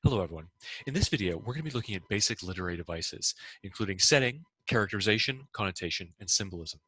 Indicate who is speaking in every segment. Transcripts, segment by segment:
Speaker 1: Hello everyone. In this video, we're going to be looking at basic literary devices, including setting, characterization, connotation, and symbolism.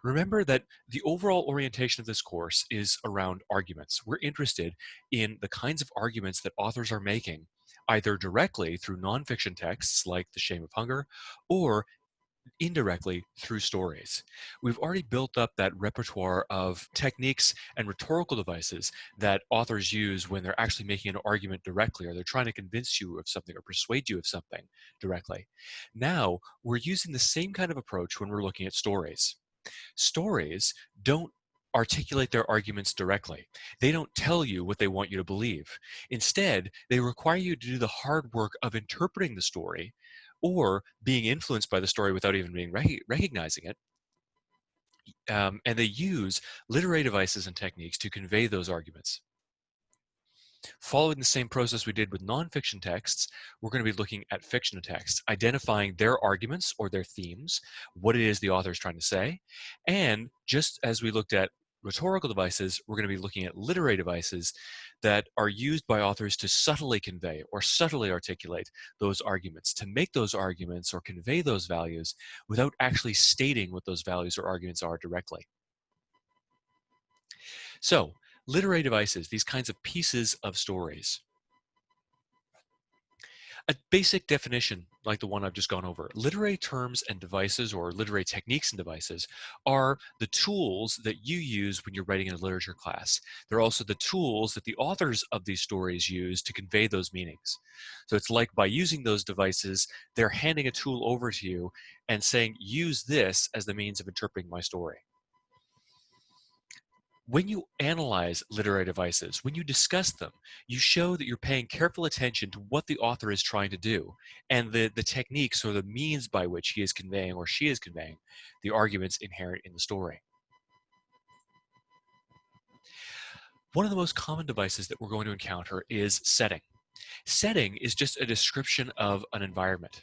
Speaker 1: Remember that the overall orientation of this course is around arguments. We're interested in the kinds of arguments that authors are making, either directly through nonfiction texts like The Shame of Hunger, or indirectly through stories. We've already built up that repertoire of techniques and rhetorical devices that authors use when they're actually making an argument directly, or they're trying to convince you of something or persuade you of something directly. Now, we're using the same kind of approach when we're looking at stories. Stories don't articulate their arguments directly. They don't tell you what they want you to believe. Instead, they require you to do the hard work of interpreting the story or being influenced by the story without even being recognizing it. And they use literary devices and techniques to convey those arguments. Following the same process we did with nonfiction texts, we're going to be looking at fiction texts, identifying their arguments or their themes, what it is the author is trying to say. And just as we looked at rhetorical devices, we're going to be looking at literary devices that are used by authors to subtly convey or subtly articulate those arguments, to make those arguments or convey those values without actually stating what those values or arguments are directly. So, literary devices, these kinds of pieces of stories. A basic definition, like the one I've just gone over, literary terms and devices, or literary techniques and devices, are the tools that you use when you're writing in a literature class. They're also the tools that the authors of these stories use to convey those meanings. So it's like by using those devices, they're handing a tool over to you and saying, use this as the means of interpreting my story. When you analyze literary devices, when you discuss them, you show that you're paying careful attention to what the author is trying to do and the techniques or the means by which he is conveying or she is conveying the arguments inherent in the story. One of the most common devices that we're going to encounter is setting. Setting is just a description of an environment.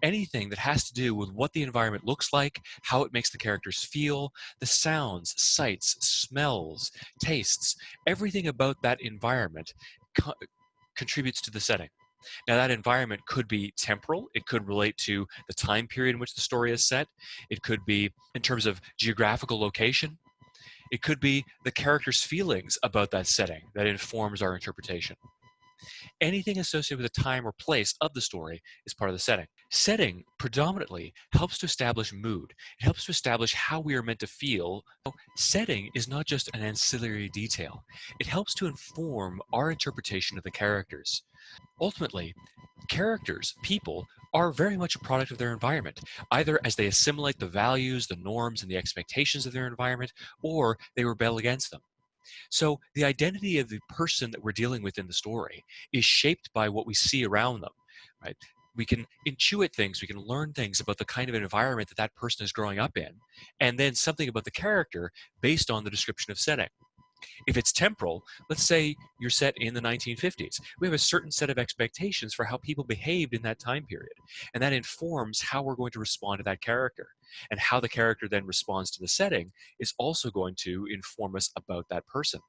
Speaker 1: Anything that has to do with what the environment looks like, how it makes the characters feel, the sounds, sights, smells, tastes, everything about that environment contributes to the setting. Now, that environment could be temporal. It could relate to the time period in which the story is set. It could be in terms of geographical location. It could be the character's feelings about that setting that informs our interpretation. Anything associated with the time or place of the story is part of the setting. Setting predominantly helps to establish mood. It helps to establish how we are meant to feel. Setting is not just an ancillary detail. It helps to inform our interpretation of the characters. Ultimately, characters, people, are very much a product of their environment, either as they assimilate the values, the norms, and the expectations of their environment, or they rebel against them. So the identity of the person that we're dealing with in the story is shaped by what we see around them, right? We can intuit things, we can learn things about the kind of environment that that person is growing up in, and then something about the character based on the description of setting. If it's temporal, let's say you're set in the 1950s. We have a certain set of expectations for how people behaved in that time period, and that informs how we're going to respond to that character. And how the character then responds to the setting is also going to inform us about that person.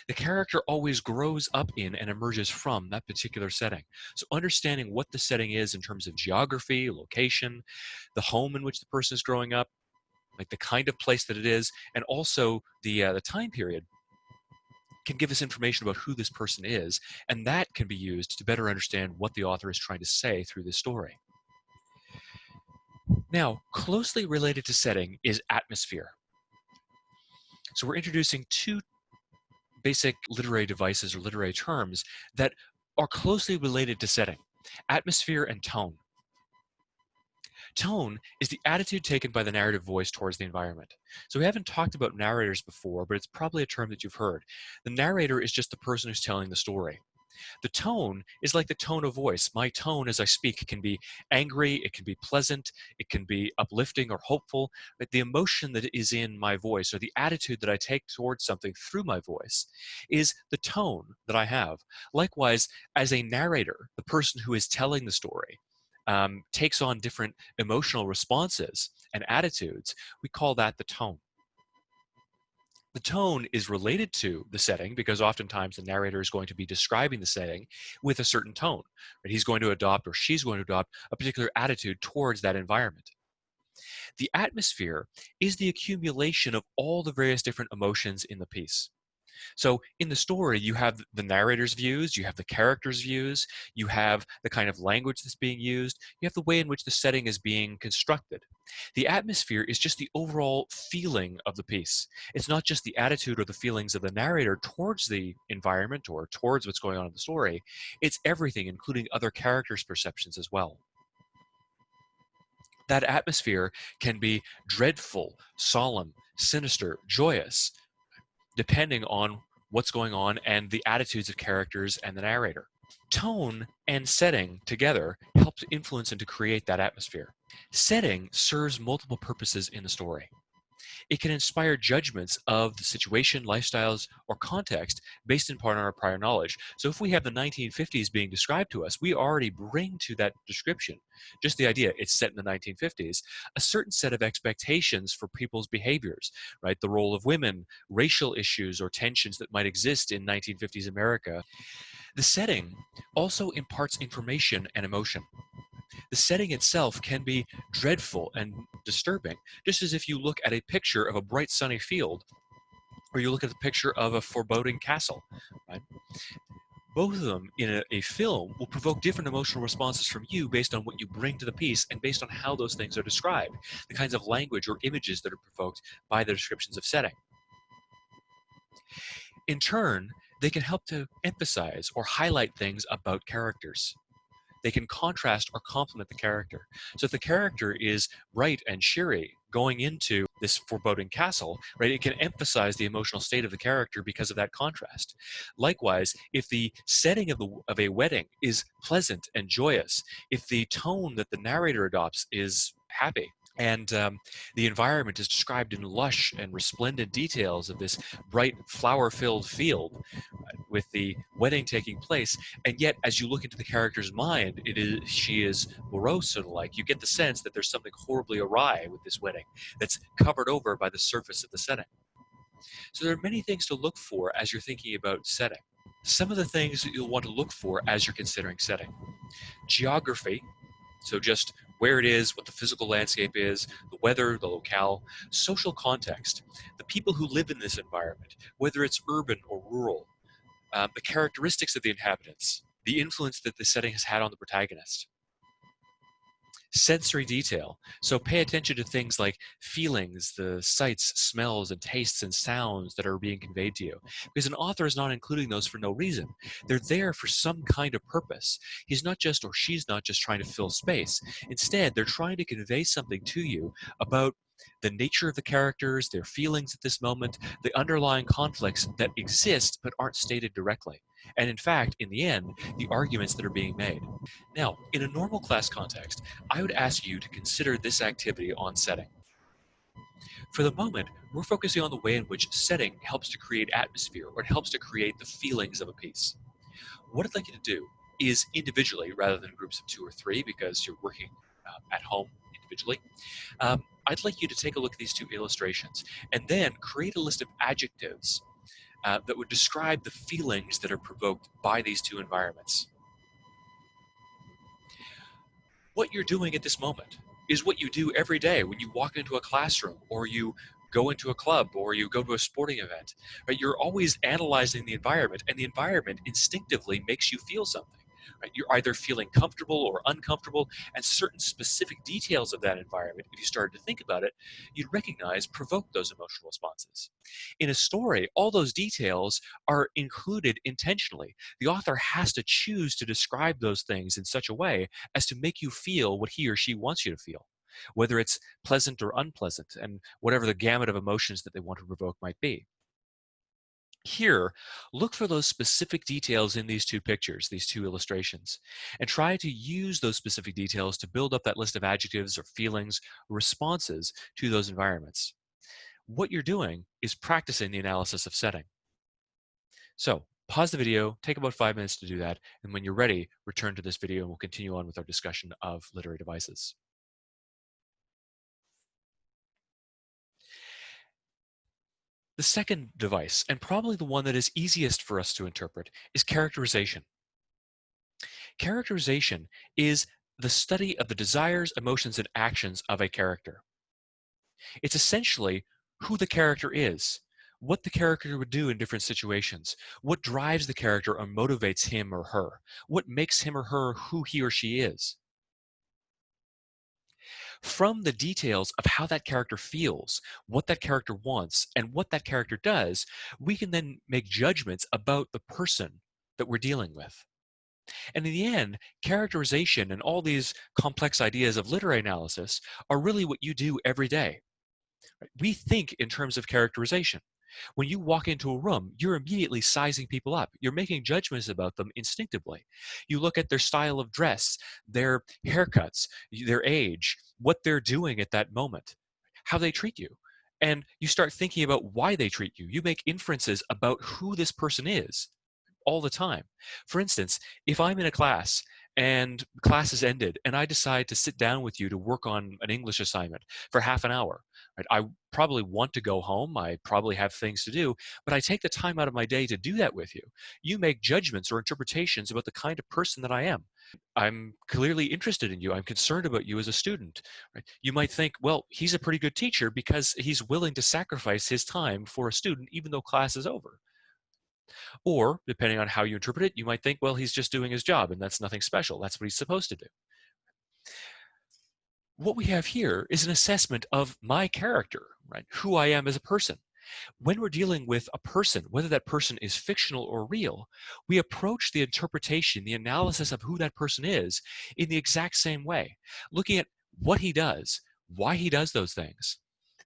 Speaker 1: The character always grows up in and emerges from that particular setting. So understanding what the setting is in terms of geography, location, the home in which the person is growing up, like the kind of place that it is, and also the time period can give us information about who this person is, and that can be used to better understand what the author is trying to say through this story. Now, closely related to setting is atmosphere. So we're introducing two basic literary devices or literary terms that are closely related to setting: atmosphere and tone. Tone is the attitude taken by the narrative voice towards the environment. So we haven't talked about narrators before, but it's probably a term that you've heard. The narrator is just the person who's telling the story. The tone is like the tone of voice. My tone as I speak can be angry, it can be pleasant, it can be uplifting or hopeful, but the emotion that is in my voice or the attitude that I take towards something through my voice is the tone that I have. Likewise, as a narrator, the person who is telling the story takes on different emotional responses and attitudes. We call that the tone. The tone is related to the setting because oftentimes the narrator is going to be describing the setting with a certain tone. Right? He's going to adopt or she's going to adopt a particular attitude towards that environment. The atmosphere is the accumulation of all the various different emotions in the piece. So in the story, you have the narrator's views, you have the character's views, you have the kind of language that's being used, you have the way in which the setting is being constructed. The atmosphere is just the overall feeling of the piece. It's not just the attitude or the feelings of the narrator towards the environment or towards what's going on in the story. It's everything, including other characters' perceptions as well. That atmosphere can be dreadful, solemn, sinister, joyous, depending on what's going on and the attitudes of characters and the narrator. Tone and setting together help to influence and to create that atmosphere. Setting serves multiple purposes in the story. It can inspire judgments of the situation, lifestyles, or context based in part on our prior knowledge. So if we have the 1950s being described to us, we already bring to that description, just the idea it's set in the 1950s, a certain set of expectations for people's behaviors, right? The role of women, racial issues or tensions that might exist in 1950s America. The setting also imparts information and emotion. The setting itself can be dreadful and disturbing, just as if you look at a picture of a bright sunny field or you look at the picture of a foreboding castle. Right? Both of them in a film will provoke different emotional responses from you based on what you bring to the piece and based on how those things are described, the kinds of language or images that are provoked by the descriptions of setting. In turn, they can help to emphasize or highlight things about characters. They can contrast or complement the character. So if the character is bright and cheery going into this foreboding castle, right, it can emphasize the emotional state of the character because of that contrast. Likewise, if the setting of a wedding is pleasant and joyous, if the tone that the narrator adopts is happy, and the environment is described in lush and resplendent details of this bright flower-filled field, with the wedding taking place, and yet as you look into the character's mind, she is morose or the like. You get the sense that there's something horribly awry with this wedding that's covered over by the surface of the setting. So there are many things to look for as you're thinking about setting. Some of the things that you'll want to look for as you're considering setting: geography, so just where it is, what the physical landscape is, the weather, the locale; social context, the people who live in this environment, whether it's urban or rural; the characteristics of the inhabitants, the influence that the setting has had on the protagonist. Sensory detail. So pay attention to things like feelings, the sights, smells, and tastes and sounds that are being conveyed to you. Because an author is not including those for no reason. They're there for some kind of purpose. He's not just, or she's not just trying to fill space. Instead, they're trying to convey something to you about the nature of the characters, their feelings at this moment, the underlying conflicts that exist but aren't stated directly. And in fact, in the end, the arguments that are being made. Now, in a normal class context, I would ask you to consider this activity on setting. For the moment, we're focusing on the way in which setting helps to create atmosphere, or it helps to create the feelings of a piece. What I'd like you to do is individually, rather than groups of 2 or 3, because you're working at home individually, I'd like you to take a look at these 2 illustrations and then create a list of adjectives that would describe the feelings that are provoked by these 2 environments. What you're doing at this moment is what you do every day when you walk into a classroom or you go into a club or you go to a sporting event. Right? You're always analyzing the environment, and the environment instinctively makes you feel something. Right? You're either feeling comfortable or uncomfortable, and certain specific details of that environment, if you started to think about it, you'd recognize provoke those emotional responses. In a story, all those details are included intentionally. The author has to choose to describe those things in such a way as to make you feel what he or she wants you to feel, whether it's pleasant or unpleasant, and whatever the gamut of emotions that they want to provoke might be. Here, look for those specific details in these 2 pictures, these 2 illustrations, and try to use those specific details to build up that list of adjectives or feelings or responses to those environments. What you're doing is practicing the analysis of setting. So pause the video, take about 5 minutes to do that, and when you're ready, return to this video and we'll continue on with our discussion of literary devices. The second device, and probably the one that is easiest for us to interpret, is characterization. Characterization is the study of the desires, emotions, and actions of a character. It's essentially who the character is, what the character would do in different situations, what drives the character or motivates him or her, what makes him or her who he or she is. From the details of how that character feels, what that character wants, and what that character does, we can then make judgments about the person that we're dealing with. And in the end, characterization and all these complex ideas of literary analysis are really what you do every day. We think in terms of characterization. When you walk into a room, you're immediately sizing people up. You're making judgments about them instinctively. You look at their style of dress, their haircuts, their age, what they're doing at that moment, how they treat you. And you start thinking about why they treat you. You make inferences about who this person is all the time. For instance, if I'm in a class and class is ended and I decide to sit down with you to work on an English assignment for half an hour, right? I probably want to go home. I probably have things to do, but I take the time out of my day to do that with you. You make judgments or interpretations about the kind of person that I am. I'm clearly interested in you. I'm concerned about you as a student. Right? You might think, well, he's a pretty good teacher because he's willing to sacrifice his time for a student even though class is over. Or, depending on how you interpret it, you might think, well, he's just doing his job and that's nothing special. That's what he's supposed to do. What we have here is an assessment of my character, right? Who I am as a person. When we're dealing with a person, whether that person is fictional or real, we approach the interpretation, the analysis of who that person is in the exact same way, looking at what he does, why he does those things,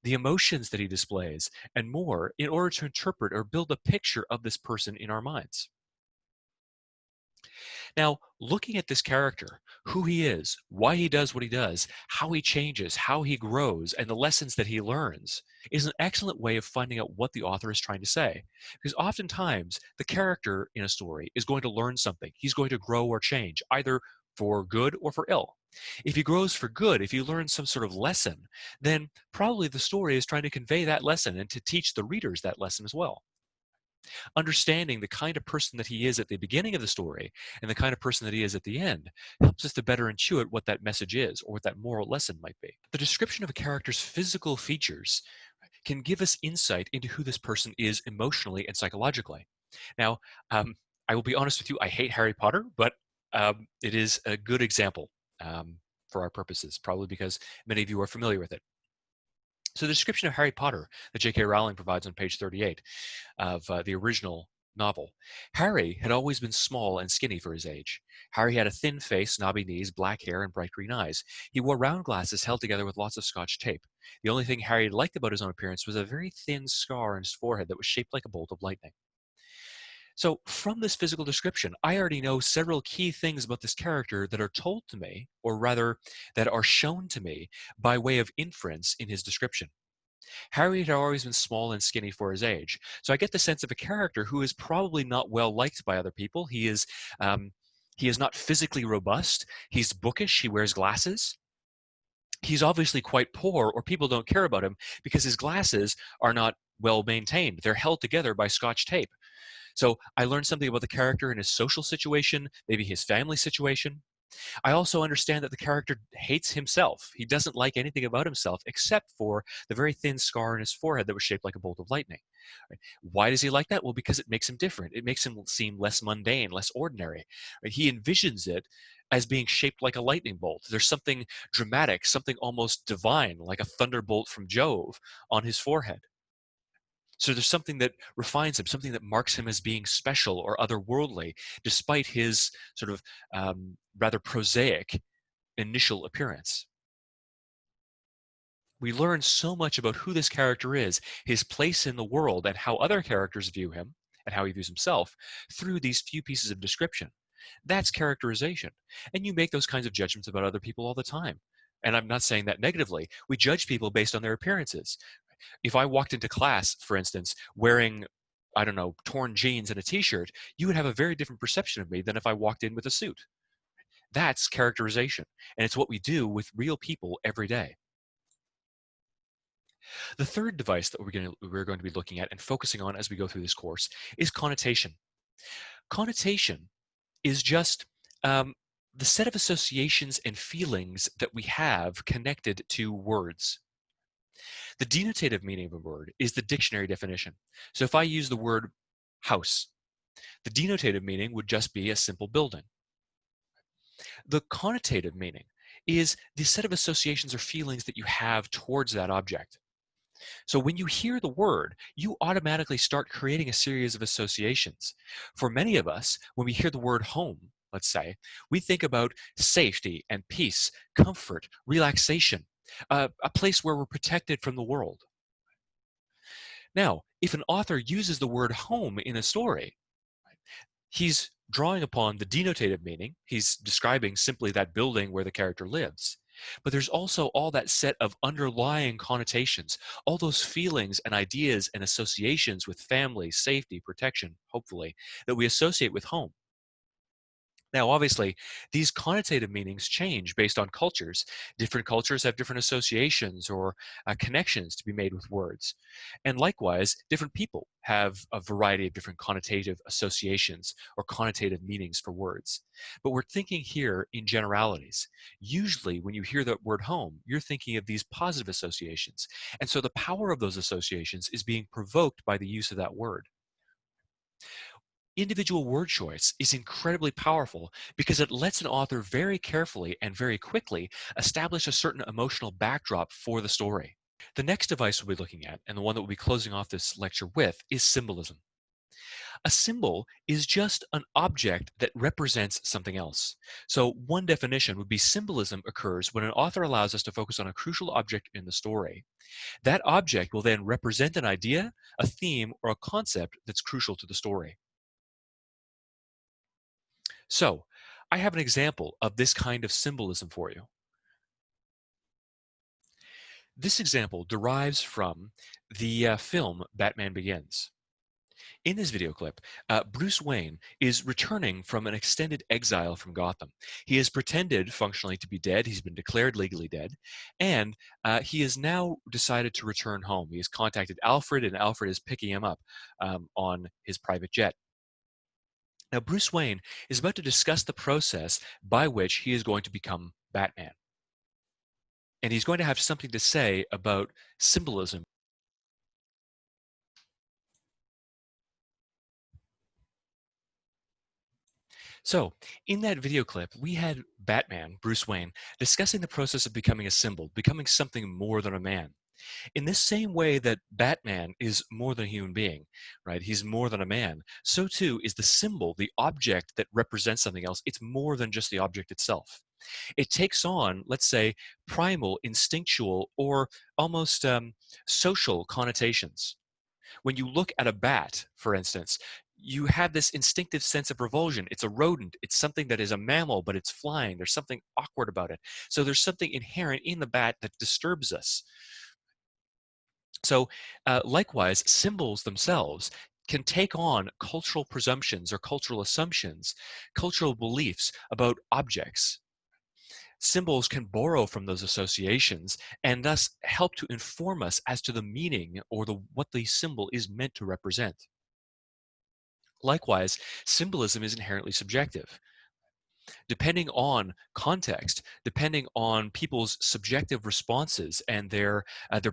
Speaker 1: the emotions that he displays, and more in order to interpret or build a picture of this person in our minds. Now, looking at this character, who he is, why he does what he does, how he changes, how he grows, and the lessons that he learns is an excellent way of finding out what the author is trying to say. Because oftentimes, the character in a story is going to learn something. He's going to grow or change, either for good or for ill. If he grows for good, if he learns some sort of lesson, then probably the story is trying to convey that lesson and to teach the readers that lesson as well. Understanding the kind of person that he is at the beginning of the story and the kind of person that he is at the end helps us to better intuit what that message is or what that moral lesson might be. The description of a character's physical features can give us insight into who this person is emotionally and psychologically. Now, I will be honest with you, I hate Harry Potter, but it is a good example for our purposes, probably because many of you are familiar with it. So the description of Harry Potter that J.K. Rowling provides on page 38 of the original novel. Harry had always been small and skinny for his age. Harry had a thin face, knobby knees, black hair, and bright green eyes. He wore round glasses held together with lots of Scotch tape. The only thing Harry liked about his own appearance was a very thin scar on his forehead that was shaped like a bolt of lightning. So, from this physical description, I already know several key things about this character that are told to me, or rather, that are shown to me by way of inference in his description. Harry had always been small and skinny for his age, so I get the sense of a character who is probably not well liked by other people. Um, he is not physically robust. He's bookish. He wears glasses. He's obviously quite poor, or people don't care about him because his glasses are not well maintained. They're held together by Scotch tape. So I learned something about the character in his social situation, maybe his family situation. I also understand that the character hates himself. He doesn't like anything about himself except for the very thin scar on his forehead that was shaped like a bolt of lightning. Right? Why does he like that? Well, because it makes him different. It makes him seem less mundane, less ordinary. Right? He envisions it as being shaped like a lightning bolt. There's something dramatic, something almost divine, like a thunderbolt from Jove on his forehead. So there's something that refines him, something that marks him as being special or otherworldly, despite his sort of rather prosaic initial appearance. We learn so much about who this character is, his place in the world, and how other characters view him and how he views himself through these few pieces of description. That's characterization. And you make those kinds of judgments about other people all the time. And I'm not saying that negatively. We judge people based on their appearances. If I walked into class, for instance, wearing, I don't know, torn jeans and a t-shirt, you would have a very different perception of me than if I walked in with a suit. That's characterization. And it's what we do with real people every day. The third device that we're going to be looking at and focusing on as we go through this course is connotation. Connotation is just um, the set of associations and feelings that we have connected to words. The denotative meaning of a word is the dictionary definition. So if I use the word house, the denotative meaning would just be a simple building. The connotative meaning is the set of associations or feelings that you have towards that object. So when you hear the word, you automatically start creating a series of associations. For many of us, when we hear the word home, let's say, we think about safety and peace, comfort, relaxation, a place where we're protected from the world. Now, if an author uses the word home in a story, he's drawing upon the denotative meaning. He's describing simply that building where the character lives. But there's also all that set of underlying connotations, all those feelings and ideas and associations with family, safety, protection, hopefully, that we associate with home. Now, obviously, these connotative meanings change based on cultures. Different cultures have different associations or connections to be made with words. And likewise, different people have a variety of different connotative associations or connotative meanings for words. But we're thinking here in generalities. Usually, when you hear the word home, you're thinking of these positive associations. And so the power of those associations is being provoked by the use of that word. Individual word choice is incredibly powerful because it lets an author very carefully and very quickly establish a certain emotional backdrop for the story. The next device we'll be looking at, and the one that we'll be closing off this lecture with, is symbolism. A symbol is just an object that represents something else. So one definition would be symbolism occurs when an author allows us to focus on a crucial object in the story. That object will then represent an idea, a theme, or a concept that's crucial to the story. So, I have an example of this kind of symbolism for you. This example derives from the film Batman Begins. In this video clip, Bruce Wayne is returning from an extended exile from Gotham. He has pretended functionally to be dead. He's been declared legally dead. And he has now decided to return home. He has contacted Alfred, and Alfred is picking him up on his private jet. Now, Bruce Wayne is about to discuss the process by which he is going to become Batman. And he's going to have something to say about symbolism. So, in that video clip, we had Batman, Bruce Wayne, discussing the process of becoming a symbol, becoming something more than a man. In this same way that Batman is more than a human being, right? He's more than a man. So too is the symbol, the object that represents something else. It's more than just the object itself. It takes on, let's say, primal, instinctual, or almost social connotations. When you look at a bat, for instance, you have this instinctive sense of revulsion. It's a rodent. It's something that is a mammal, but it's flying. There's something awkward about it. So there's something inherent in the bat that disturbs us. So, likewise, symbols themselves can take on cultural presumptions or cultural assumptions, cultural beliefs about objects. Symbols can borrow from those associations and thus help to inform us as to the meaning or what the symbol is meant to represent. Likewise, symbolism is inherently subjective. Depending on context, depending on people's subjective responses and their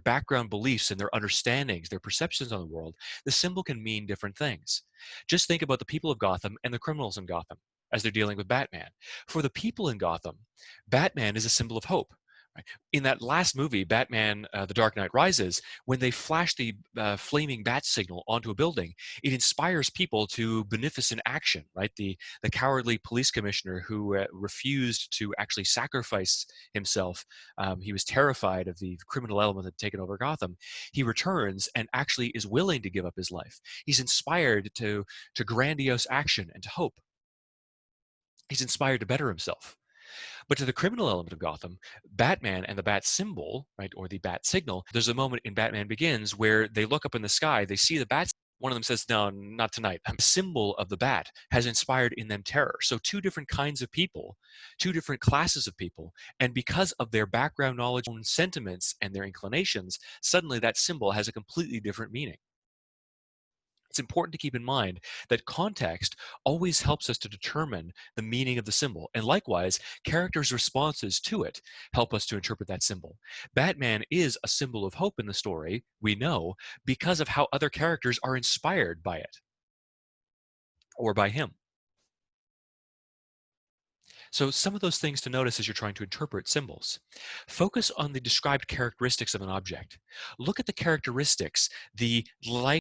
Speaker 1: background beliefs and their understandings, their perceptions on the world, the symbol can mean different things. Just think about the people of Gotham and the criminals in Gotham as they're dealing with Batman. For the people in Gotham, Batman is a symbol of hope. Right? In that last movie, Batman: The Dark Knight Rises, when they flash the flaming bat signal onto a building, it inspires people to beneficent action. Right, the cowardly police commissioner who refused to actually sacrifice himself, he was terrified of the criminal element that had taken over Gotham. He returns and actually is willing to give up his life. He's inspired to grandiose action and to hope. He's inspired to better himself. But to the criminal element of Gotham, Batman and the bat symbol, right, or the bat signal, there's a moment in Batman Begins where they look up in the sky, they see the bat One of them says, "No, not tonight." Symbol of the bat has inspired in them terror. So two different kinds of people, two different classes of people, and because of their background knowledge and sentiments and their inclinations, suddenly that symbol has a completely different meaning. It's important to keep in mind that context always helps us to determine the meaning of the symbol. And likewise, characters' responses to it help us to interpret that symbol. Batman is a symbol of hope in the story, we know, because of how other characters are inspired by it or by him. So, some of those things to notice as you're trying to interpret symbols. Focus on the described characteristics of an object. Look at the characteristics, the like